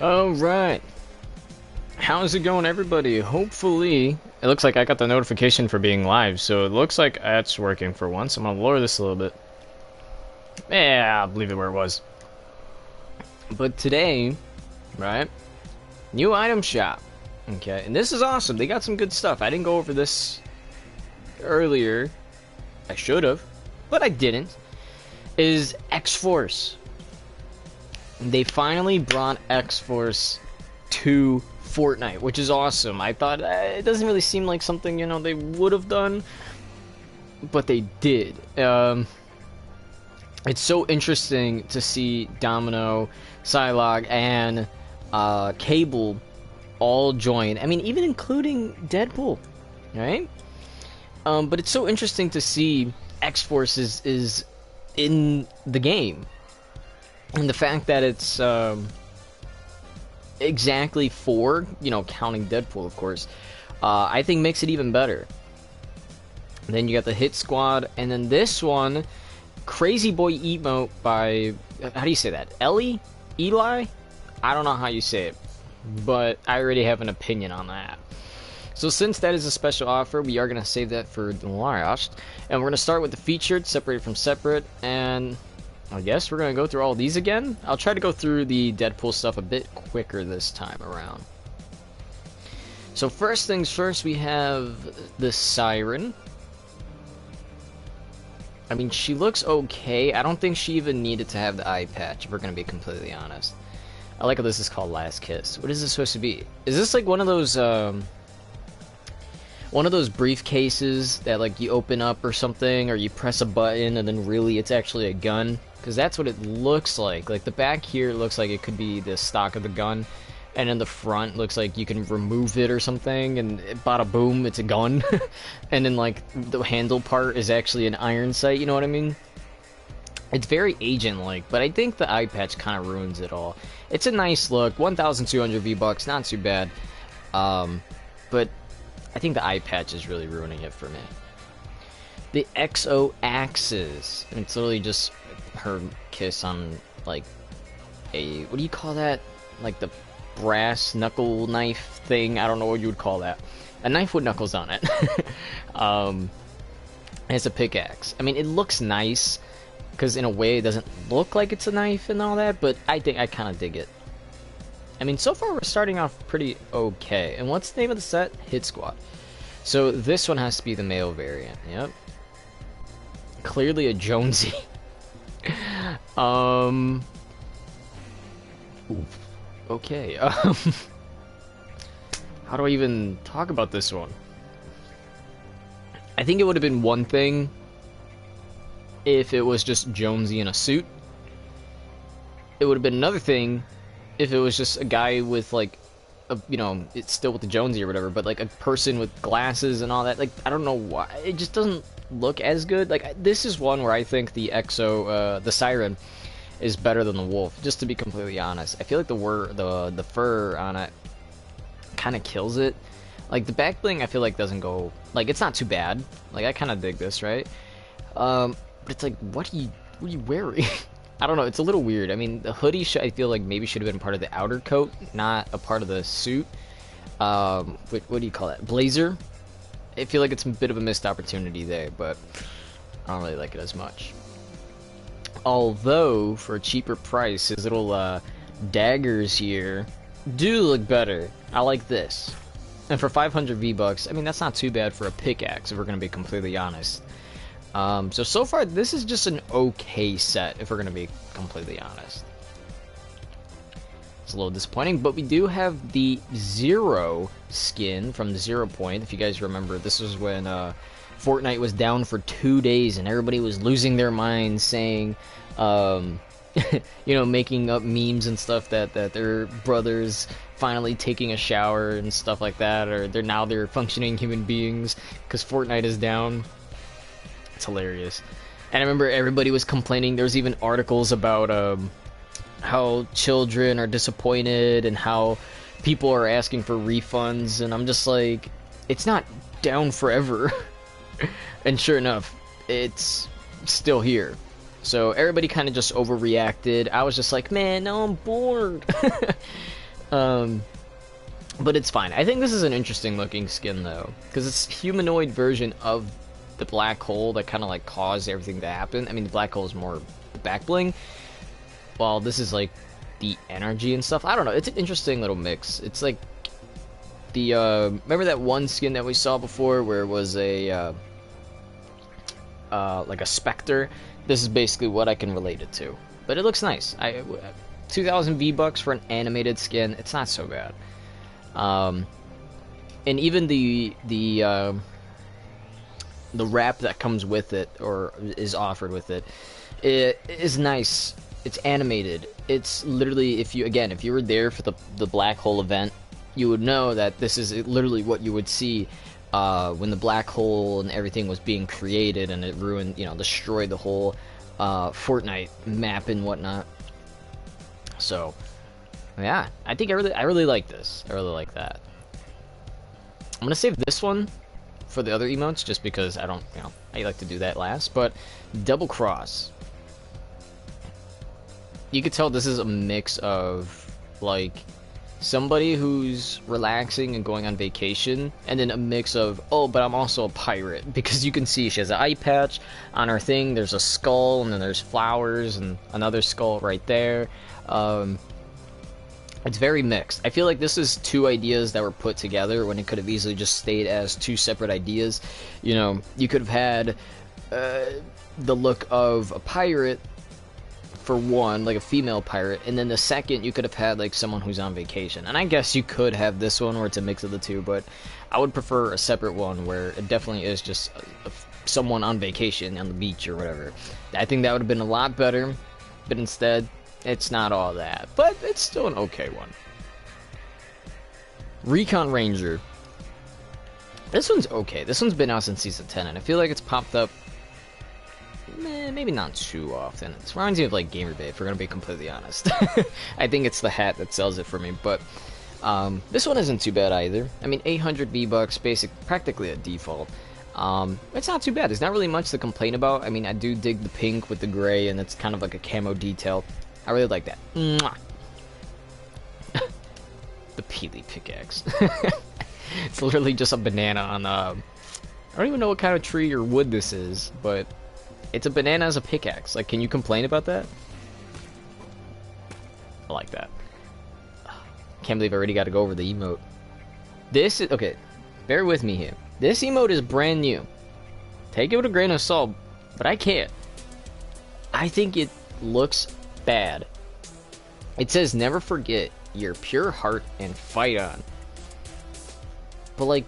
Alright. How's it going, everybody? Hopefully, it looks like I got the notification for being live, so it looks like that's working for once. I'm gonna lower this a little bit. Yeah, I'll leave it where it was. But today, right, new item shop. Okay, and this is awesome. They got some good stuff. I didn't go over this earlier. I should have, but I didn't. Is X-Force. They finally brought X-Force to Fortnite, which is awesome. I thought it doesn't really seem like something, they would have done, but they did. It's so interesting to see Domino, Psylocke, and Cable all join. I mean, even including Deadpool, right? But it's so interesting to see X-Force is in the game. And the fact that it's exactly 4, counting Deadpool, of course, I think makes it even better. And then you got the Hit Squad, and then this one, Crazy Boy emote by, how do you say that? Ellie? Eli? I don't know how you say it, but I already have an opinion on that. So since that is a special offer, we are going to save that for the last, and we're going to start with the featured, separated from separate, and I guess we're going to go through all these again. I'll try to go through the Deadpool stuff a bit quicker this time around. So first things first, we have the Siren. I mean, she looks okay. I don't think she even needed to have the eye patch, if we're going to be completely honest. I like how this is called Last Kiss. What is this supposed to be? Is this like one of those briefcases that like you open up or something, or you press a button and then really it's actually a gun? Because that's what it looks like. Like the back here looks like it could be the stock of the gun, and in the front looks like you can remove it or something, and bada boom, it's a gun. And then like the handle part is actually an iron sight, you know what I mean? It's very agent-like, but I think the eye patch kind of ruins it all. It's a nice look, 1,200 V-Bucks, not too bad. But I think the eye patch is really ruining it for me. The XO Axes, and it's literally just her kiss on like a, what do you call that? Like the brass knuckle knife thing. I don't know what you would call that. A knife with knuckles on it. It's a pickaxe. I mean, it looks nice because in a way it doesn't look like it's a knife and all that, but I think I kind of dig it. I mean, so far we're starting off pretty okay. And what's the name of the set? Hit Squad. So this one has to be the male variant. Yep. Clearly a Jonesy. Okay. How do I even talk about this one? I think it would have been one thing if it was just Jonesy in a suit. It would have been another thing if it was just a guy with like it's still with the Jonesy or whatever, but like a person with glasses and all that. Like, I don't know why it just doesn't look as good. Like, this is one where I think the the Siren is better than the Wolf, just to be completely honest. I feel like the fur on it kind of kills it. Like the back bling I feel like doesn't go, like, it's not too bad. Like, I kind of dig this, right? But it's like, what are you wearing? I don't know, it's a little weird. I mean, the hoodie I feel like maybe should have been part of the outer coat, not a part of the suit. What do you call that? Blazer? I feel like it's a bit of a missed opportunity there, but I don't really like it as much. Although, for a cheaper price, his little daggers here do look better. I like this. And for 500 V-Bucks, I mean, that's not too bad for a pickaxe, if we're going to be completely honest. So far, this is just an okay set, if we're going to be completely honest. It's a little disappointing, but we do have the Zero skin from the 0 Point. If you guys remember, this was when Fortnite was down for 2 days, and everybody was losing their minds saying, making up memes and stuff that their brothers finally taking a shower and stuff like that, or they're functioning human beings because Fortnite is down. It's hilarious. And I remember everybody was complaining. There was even articles about how children are disappointed and how people are asking for refunds, and I'm just like, it's not down forever. And sure enough, it's still here. So everybody kind of just overreacted. I was just like, man, now I'm bored. Um, but it's fine. I think this is an interesting looking skin though, because it's a humanoid version of the black hole that kind of like caused everything to happen. I mean, the black hole is more the back bling, while this is like the energy and stuff. I don't know. It's an interesting little mix. It's like the remember that one skin that we saw before where it was a like a specter. This is basically what I can relate it to, but it looks nice. 2,000 V-bucks for an animated skin. It's not so bad. And even the wrap that comes with it or is offered with it, it is nice. It's animated. It's literally, if you were there for the black hole event, you would know that this is literally what you would see when the black hole and everything was being created, and it ruined, destroyed the whole Fortnite map and whatnot. So, yeah, I think I really like this. I really like that. I'm gonna save this one for the other emotes, just because I don't, I like to do that last. But double cross, you could tell this is a mix of like somebody who's relaxing and going on vacation, and then a mix of, oh, but I'm also a pirate, because you can see she has an eye patch on her thing. There's a skull, and then there's flowers and another skull right there. It's very mixed. I feel like this is two ideas that were put together when it could have easily just stayed as two separate ideas. You could have had the look of a pirate for one, like a female pirate, and then the second you could have had like someone who's on vacation. And I guess you could have this one where it's a mix of the two, but I would prefer a separate one where it definitely is just someone on vacation on the beach or whatever. I think that would have been a lot better, but instead it's not all that, but it's still an okay one. Recon Ranger. This one's okay. This one's been out since Season 10, and I feel like it's popped up maybe not too often. It reminds me of like Gamerbait, if we're gonna be completely honest. I think it's the hat that sells it for me, but this one isn't too bad either. I mean, 800 V-bucks, practically a default. It's not too bad. There's not really much to complain about. I mean, I do dig the pink with the gray, and it's kind of like a camo detail. I really like that. Mwah. The Peely pickaxe. It's literally just a banana on I don't even know what kind of tree or wood this is, but it's a banana as a pickaxe. Like, can you complain about that? I like that. Can't believe I already got to go over the emote. This is, okay, bear with me here. This emote is brand new. Take it with a grain of salt, but I can't. I think it looks bad. It says never forget your pure heart and fight on. But like,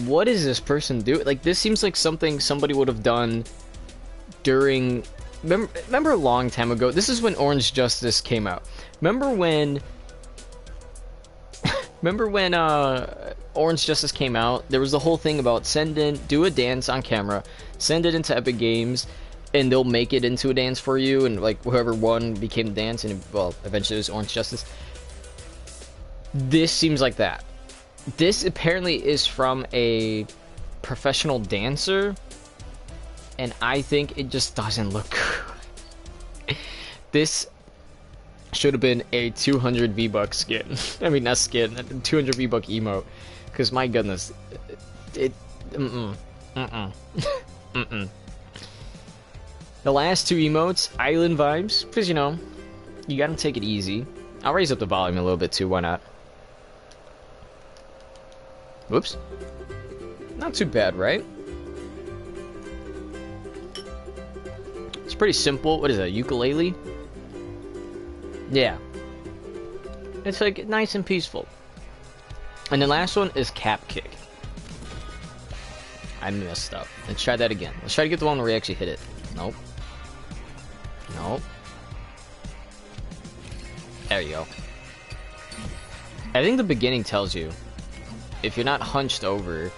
what is this person doing? Like, this seems like something somebody would have done during, remember a long time ago, this is when Orange Justice came out. Remember when Orange Justice came out, there was the whole thing about do a dance on camera, send it into Epic Games, and they'll make it into a dance for you, and like whoever won became the dance, and well, eventually it was Orange Justice. This seems like that. This apparently is from a professional dancer, and I think it just doesn't look good. This should have been a 200 V-buck skin. I mean, not skin, 200 V-buck emote. Because my goodness, the last two emotes, island vibes, because you gotta take it easy. I'll raise up the volume a little bit too, why not? Whoops. Not too bad, right? It's pretty simple. What is that, ukulele? Yeah. It's like nice and peaceful. And the last one is cap kick. I messed up. Let's try that again. Let's try to get the one where we actually hit it. Nope. Nope. There you go. I think the beginning tells you, if you're not hunched over.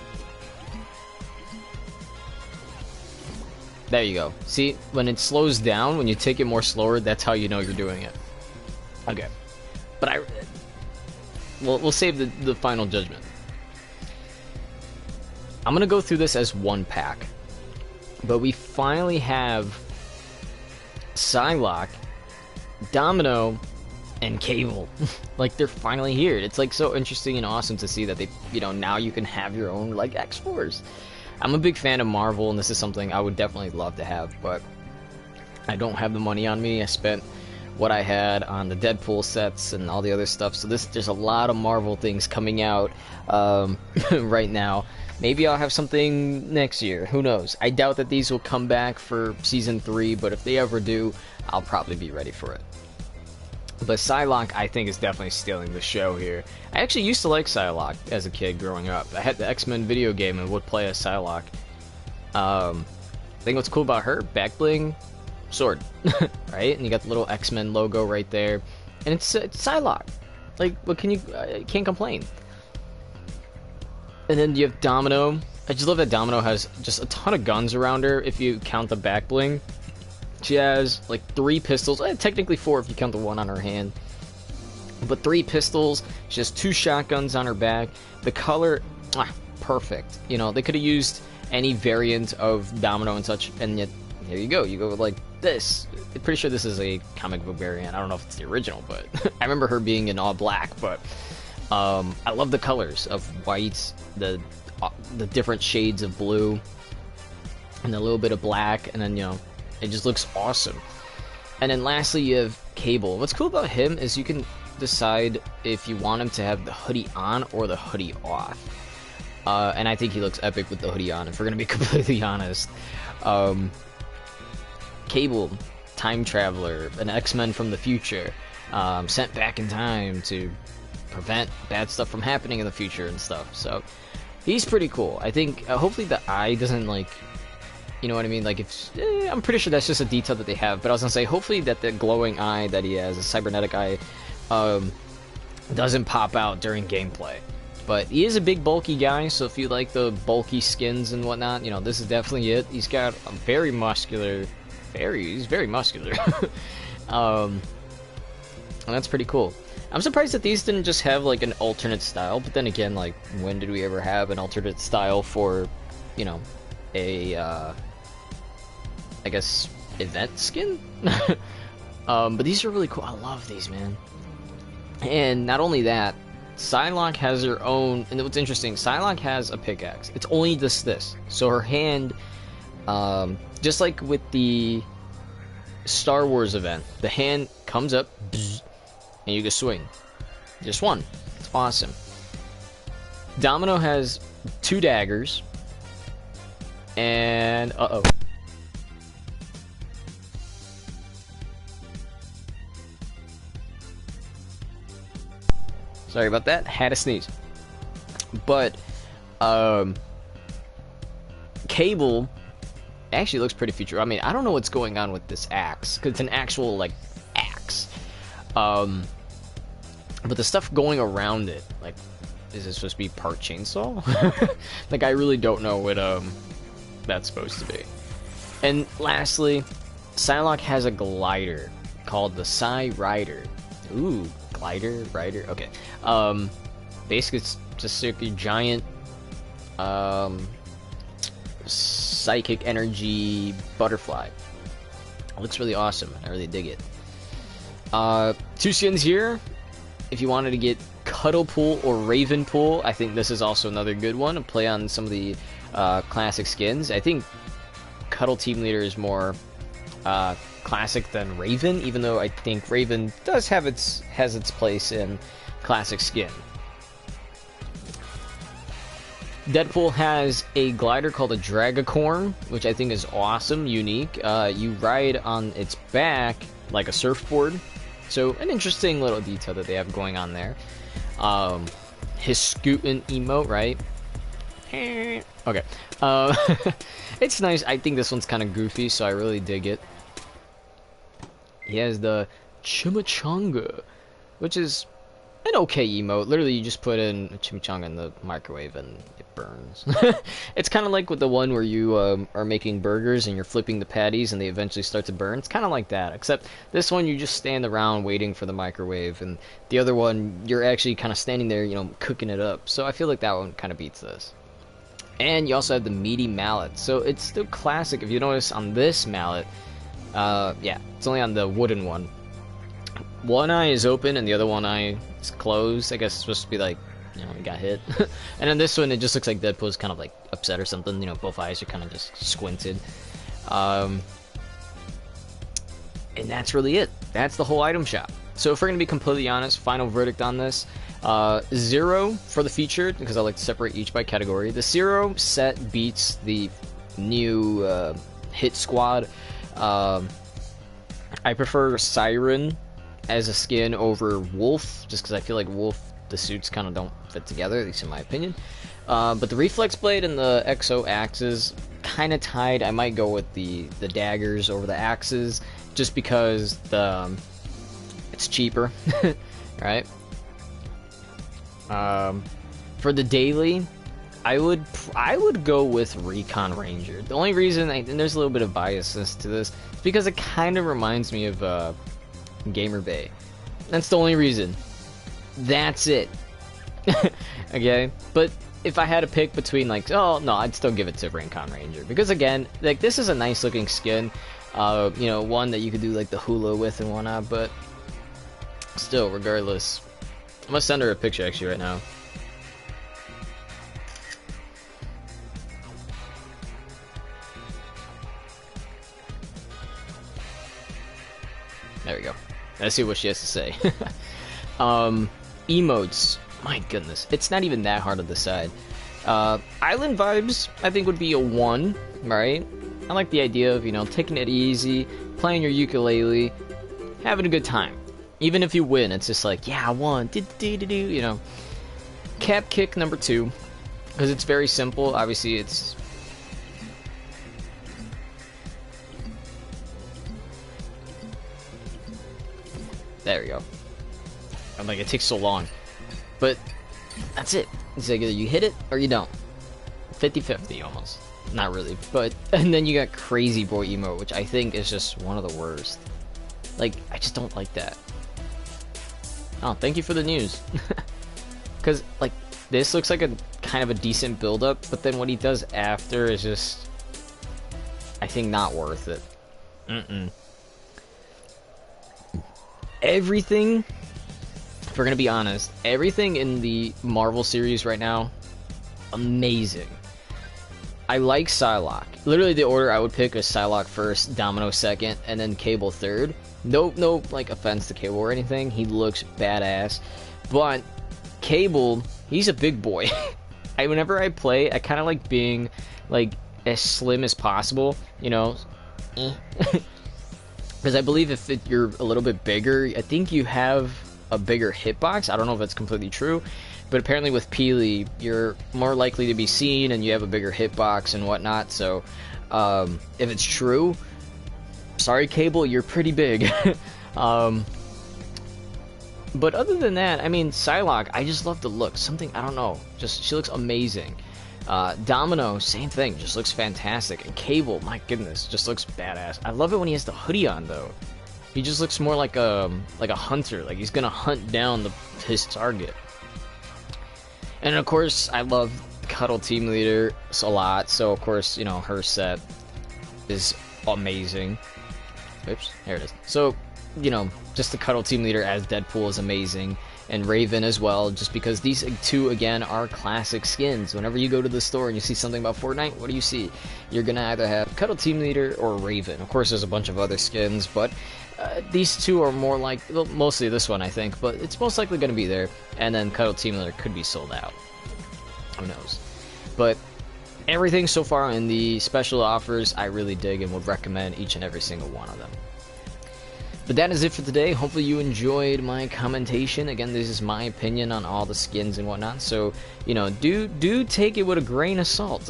There you go. See, when it slows down, when you take it more slower, that's how you know you're doing it. Okay. But we'll save the final judgment. I'm gonna go through this as one pack. But we finally have Psylocke, Domino, and Cable. Like, they're finally here. It's like so interesting and awesome to see that they, you know, now you can have your own like X-Force. I'm a big fan of Marvel, and this is something I would definitely love to have, but I don't have the money on me. I spent what I had on the Deadpool sets and all the other stuff, so there's a lot of Marvel things coming out right now. Maybe I'll have something next year, who knows. I doubt that these will come back for season 3, but if they ever do, I'll probably be ready for it. But Psylocke, I think, is definitely stealing the show here. I actually used to like Psylocke as a kid growing up. I had the X-Men video game and would play as Psylocke. I think what's cool about her, back bling, sword, right? And you got the little X-Men logo right there, and it's Psylocke. Like, what can you? Can't complain. And then you have Domino. I just love that Domino has just a ton of guns around her. If you count the back bling, she has like 3 pistols. Technically 4 if you count the one on her hand. But 3 pistols. She has 2 shotguns on her back. The color, perfect. You know, they could have used any variant of Domino and such, and yet here you go. You go with like this. I'm pretty sure this is a comic book variant. I don't know if it's the original, but I remember her being in all black. But I love the colors of white, the different shades of blue, and a little bit of black, and then, you know, it just looks awesome. And then lastly, you have Cable. What's cool about him is you can decide if you want him to have the hoodie on or the hoodie off. And I think he looks epic with the hoodie on, if we're gonna be completely honest. Cable, time traveler, an X-Men from the future, sent back in time to prevent bad stuff from happening in the future and stuff. So he's pretty cool. I think hopefully the eye doesn't, like, you know what I mean? Like, if I'm pretty sure that's just a detail that they have. But I was gonna say, hopefully that the glowing eye that he has, a cybernetic eye, doesn't pop out during gameplay. But he is a big bulky guy, so if you like the bulky skins and whatnot, you know, this is definitely it. He's got a very muscular, he's very muscular. And that's pretty cool. I'm surprised that these didn't just have like an alternate style, but then again, like, when did we ever have an alternate style for, you know, a I guess event skin? But these are really cool. I love these, man. And not only that, Psylocke has her own, and what's interesting, Psylocke has a pickaxe. It's only this. So her hand, just like with the Star Wars event, the hand comes up, bzz, and you can swing. Just one. It's awesome. Domino has 2 daggers, and sorry about that. Had a sneeze. But Cable actually looks pretty future. I mean, I don't know what's going on with this axe, because it's an actual like axe. But the stuff going around it, like, is it supposed to be part chainsaw? Like, I really don't know what that's supposed to be. And lastly, Psylocke has a glider called the Psy Rider. Ooh, glider, rider. Okay. Basically, it's just like a giant psychic energy butterfly. It looks really awesome. I really dig it. 2 skins here. If you wanted to get Cuddlepool or Ravenpool, I think this is also another good one to play on some of the classic skins. I think Cuddle Team Leader is more classic than Raven, even though I think Raven does have has its place in classic skin. Deadpool has a glider called a Dragacorn, which I think is awesome, unique. You ride on its back like a surfboard. So, an interesting little detail that they have going on there. His scootin' emote, right? Okay. It's nice. I think this one's kind of goofy, so I really dig it. He has the Chimichanga, which is an okay emote. Literally, you just put in a chimichanga in the microwave and it burns. It's kind of like with the one where you are making burgers and you're flipping the patties and they eventually start to burn. It's kind of like that, except this one you just stand around waiting for the microwave, and the other one you're actually kind of standing there, you know, cooking it up. So I feel like that one kind of beats this. And you also have the meaty mallet. So it's still classic. If you notice on this mallet, yeah, it's only on the wooden one. one eye is open and the other one eye is closed. I guess it's supposed to be like, you know, he got hit. And then this one, it just looks like Deadpool's kind of like upset or something. You know, both eyes are kind of just squinted. And that's really it. That's the whole item shop. So if we're going to be completely honest, final verdict on this, 0 for the featured, because I like to separate each by category. The 0 set beats the new Hit Squad. I prefer Siren as a skin over Wolf, just because I feel like Wolf, the suits kind of don't fit together, at least in my opinion. But the Reflex Blade and the Exo Axes, kind of tied. I might go with the daggers over the axes, just because it's cheaper, right? For the daily, I would go with Recon Ranger. The only reason, and there's a little bit of biasness to this, is because it kind of reminds me of Gamer Bay. That's the only reason. That's it. Okay, but if I had to pick between, like, oh no, I'd still give it to Recon Ranger, because again, like, this is a nice looking skin. You know, one that you could do like the hula with and whatnot, but still, regardless, I'm gonna send her a picture actually right now. There we go. Let's see what she has to say. Emotes. My goodness, it's not even that hard to decide. Island vibes, I think, would be a 1, right? I like the idea of, you know, taking it easy, playing your ukulele, having a good time. Even if you win, it's just like, yeah, I won, you know. Cap kick number 2, because it's very simple. Obviously, it's... There we go. I'm like, it takes so long. But that's it. It's like either you hit it or you don't. 50-50 almost. Not really. But, and then you got Crazy Boy emote, which I think is just one of the worst. Like, I just don't like that. Oh, thank you for the news. Because, like, this looks like a kind of a decent build-up, but then what he does after is just, I think, not worth it. Everything, if we're gonna be honest, everything in the Marvel series right now, amazing. I like Psylocke. Literally, the order I would pick is Psylocke first, Domino second, and then Cable third. No, like, offense to Cable or anything. He looks badass, but Cable, he's a big boy. Whenever I play, I kind of like being like as slim as possible, you know. Because I believe if you're a little bit bigger, I think you have a bigger hitbox. I don't know if that's completely true, but apparently with Peely, you're more likely to be seen and you have a bigger hitbox and whatnot. So if it's true, sorry Cable, you're pretty big. But other than that, I mean, Psylocke, I just love the look. Something, I don't know, just she looks amazing. Domino, same thing, just looks fantastic. And Cable, my goodness, just looks badass. I love it when he has the hoodie on, though. He just looks more like a hunter, like he's gonna hunt down his target. And of course, I love Cuddle Team Leader a lot, so of course, you know, her set is amazing. Oops, there it is. So, you know, just the Cuddle Team Leader as Deadpool is amazing. And Raven as well, just because these two, again, are classic skins. Whenever you go to the store and you see something about Fortnite, what do you see? You're going to either have Cuddle Team Leader or Raven. Of course, there's a bunch of other skins, but these two are more like, well, mostly this one, I think, but it's most likely going to be there. And then Cuddle Team Leader could be sold out. Who knows? But everything so far in the special offers, I really dig and would recommend each and every single one of them. But that is it for today. Hopefully you enjoyed my commentation. Again, this is my opinion on all the skins and whatnot. So, you know, do take it with a grain of salt.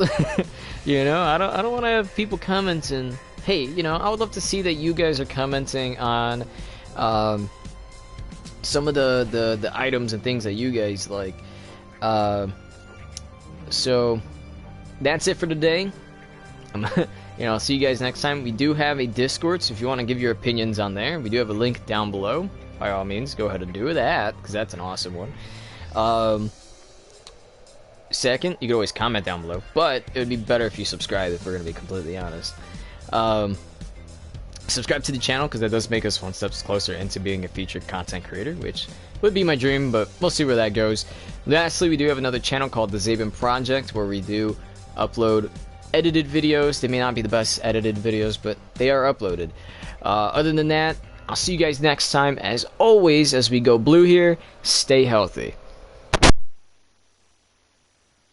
You know, I don't want to have people commenting. Hey, you know, I would love to see that you guys are commenting on some of the items and things that you guys like. So that's it for today. You know, I'll see you guys next time. We do have a Discord, so if you want to give your opinions on there, we do have a link down below. By all means, go ahead and do that, because that's an awesome one. Second, you can always comment down below, but it would be better if you subscribe, if we're going to be completely honest. subscribe to the channel because that does make us one step closer into being a featured content creator, which would be my dream, but we'll see where that goes. Lastly, we do have another channel called the Zabin Project where we do upload edited videos. They may not be the best edited videos, but they are uploaded. Other than that, I'll see you guys next time. As always, as we go blue here, stay healthy.